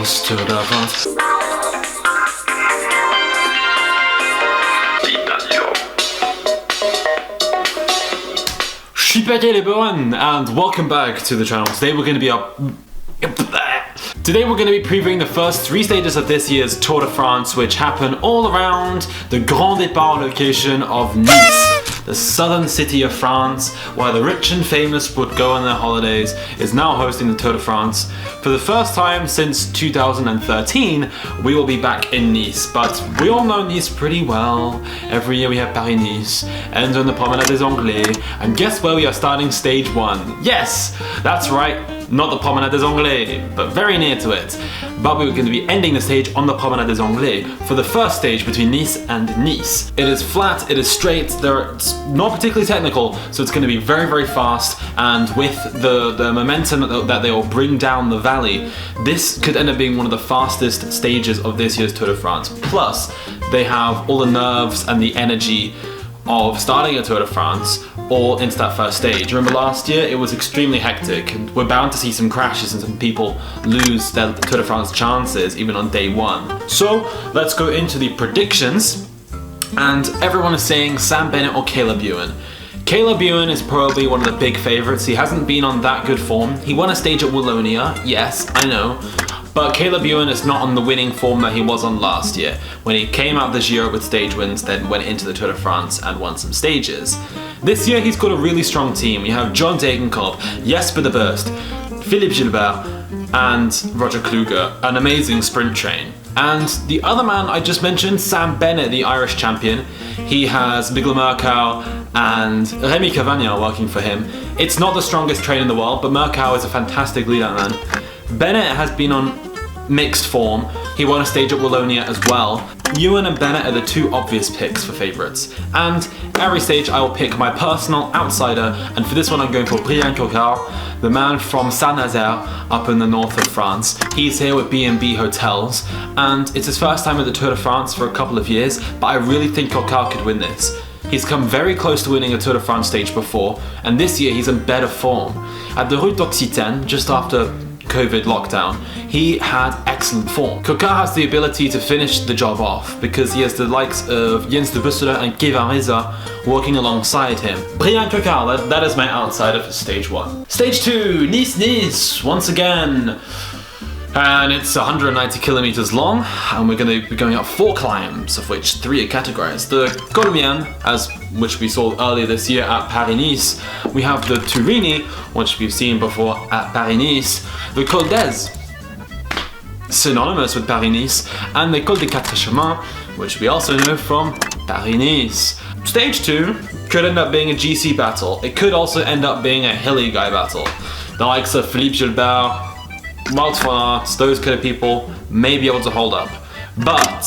France, Tour de France. Shipage les bonnes, and welcome back to the channel. Today we're going to be previewing the first 3 stages of this year's Tour de France, which happen all around the Grand Départ location of Nice, the southern city of France, where the rich and famous would go on their holidays, is now hosting the Tour de France. For the first time since 2013, we will be back in Nice, but we all know Nice pretty well. Every year we have Paris-Nice, and on the Promenade des Anglais, and guess where we are starting stage 1? Yes, that's right, not the Promenade des Anglais, but very near to it. But we're going to be ending the stage on the Promenade des Anglais for the first stage between Nice and Nice. It is flat, it is straight, it's not particularly technical, so it's going to be very, very fast, and with the momentum that they will bring down the valley, this could end up being one of the fastest stages of this year's Tour de France. Plus, they have all the nerves and the energy of starting a Tour de France all into that first stage. Remember last year, it was extremely hectic, and we're bound to see some crashes and some people lose their Tour de France chances even on day 1. So let's go into the predictions, and everyone is saying Sam Bennett or Caleb Ewan. Caleb Ewan is probably one of the big favourites. He hasn't been on that good form. He won a stage at Wallonia, yes, I know. But Caleb Ewan is not on the winning form that he was on last year, when he came out this year with stage wins, then went into the Tour de France and won some stages. This year he's got a really strong team. You have John Degenkolb, Jesper de Burst, Philippe Gilbert, and Roger Kluge, an amazing sprint train. And the other man I just mentioned, Sam Bennett, the Irish champion, he has Miguel Murkow and Rémi Cavagna working for him. It's not the strongest train in the world, but Murkow is a fantastic leader man. Bennett has been on mixed form. He won a stage at Wallonia as well. Ewan and Bennett are the 2 obvious picks for favourites. And every stage I will pick my personal outsider, and for this one I'm going for Brian Coquard, the man from Saint-Nazaire up in the north of France. He's here with B&B Hotels, and it's his first time at the Tour de France for a couple of years, but I really think Coquard could win this. He's come very close to winning a Tour de France stage before, and this year he's in better form. At the Route d'Occitane, just after COVID lockdown, he had excellent form. Coquard has the ability to finish the job off because he has the likes of Jens de Busseler and Kevin Reza working alongside him. Brian Coquard, that is my outsider for stage 1. Stage 2, Nice, once again. And it's 190 kilometers long, and we're going to be going up 4 climbs, of which 3 are categorized. The Colombian, which we saw earlier this year at Paris-Nice. We have the Turini, which we've seen before at Paris-Nice. The Col d'Ez, synonymous with Paris-Nice, and the Col des Quatre Chemins, which we also know from Paris-Nice. Stage 2 could end up being a GC battle. It could also end up being a hilly guy battle. The likes of Philippe Gilbert, Wout van Aert, those kind of people may be able to hold up. But,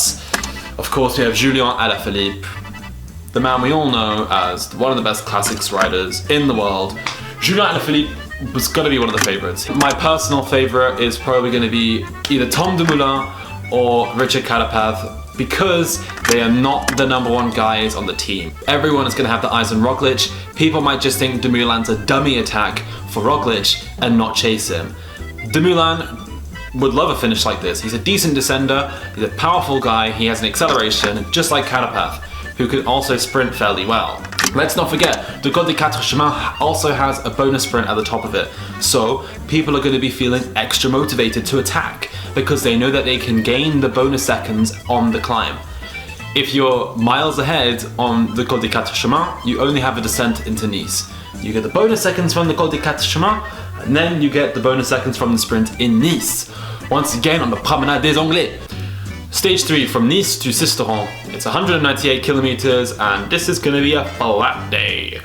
of course, we have Julien Alaphilippe, the man we all know as one of the best classics riders in the world. Julien Alaphilippe was going to be one of the favourites. My personal favourite is probably going to be either Tom Dumoulin or Richard Carapaz, because they are not the number 1 guys on the team. Everyone is going to have their eyes on Roglic. People might just think Dumoulin's a dummy attack for Roglic and not chase him. Dumoulin would love a finish like this. He's a decent descender, he's a powerful guy, he has an acceleration, just like Carapaz, who can also sprint fairly well. Let's not forget, the Col des Quatre Chemins also has a bonus sprint at the top of it, so people are going to be feeling extra motivated to attack, because they know that they can gain the bonus seconds on the climb. If you're miles ahead on the Col des Quatre Chemins, you only have a descent into Nice. You get the bonus seconds from the Col des Quatre Chemins, and then you get the bonus seconds from the sprint in Nice, once again on the Promenade des Anglais. Stage 3, from Nice to Sisteron. It's 198 kilometers, and this is going to be a flat day.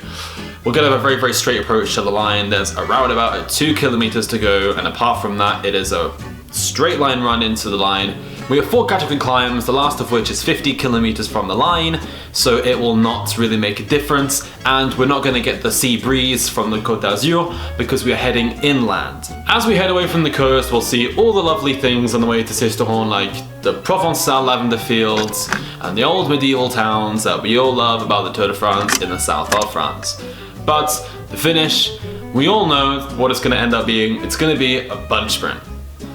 We're going to have a very, very straight approach to the line. There's a roundabout at 2 kilometers to go, and apart from that, it is a straight line run into the line. We have 4 category climbs, the last of which is 50 kilometers from the line, so it will not really make a difference, and we're not going to get the sea breeze from the Côte d'Azur because we are heading inland. As we head away from the coast, we'll see all the lovely things on the way to Sisteron, like the Provençal lavender fields and the old medieval towns that we all love about the Tour de France in the south of France. But the finish, we all know what it's going to end up being. It's going to be a bunch sprint.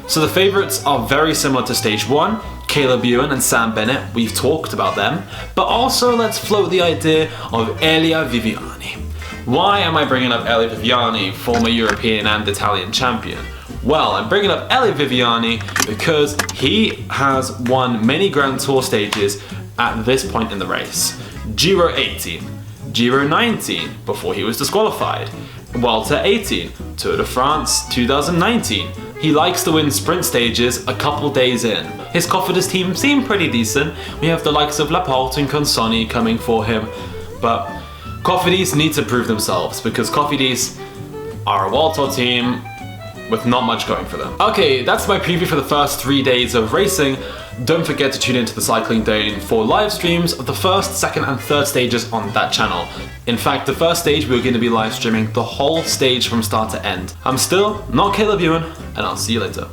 So the favourites are very similar to stage 1, Caleb Ewan and Sam Bennett, we've talked about them, but also let's float the idea of Elia Viviani. Why am I bringing up Elia Viviani, former European and Italian champion? Well, I'm bringing up Elia Viviani because he has won many Grand Tour stages at this point in the race. Giro 18, Giro 19, before he was disqualified, Vuelta 18, Tour de France 2019. He likes to win sprint stages a couple days in. His Cofidis team seem pretty decent. We have the likes of Laporte and Consonni coming for him, but Cofidis need to prove themselves because Cofidis are a World Tour team with not much going for them. Okay, that's my preview for the first 3 days of racing. Don't forget to tune into the Cycling Dane for live streams of the first, second and third stages on that channel. In fact, the first stage we're going to be live streaming the whole stage from start to end. I'm still not Caleb Ewan, and I'll see you later.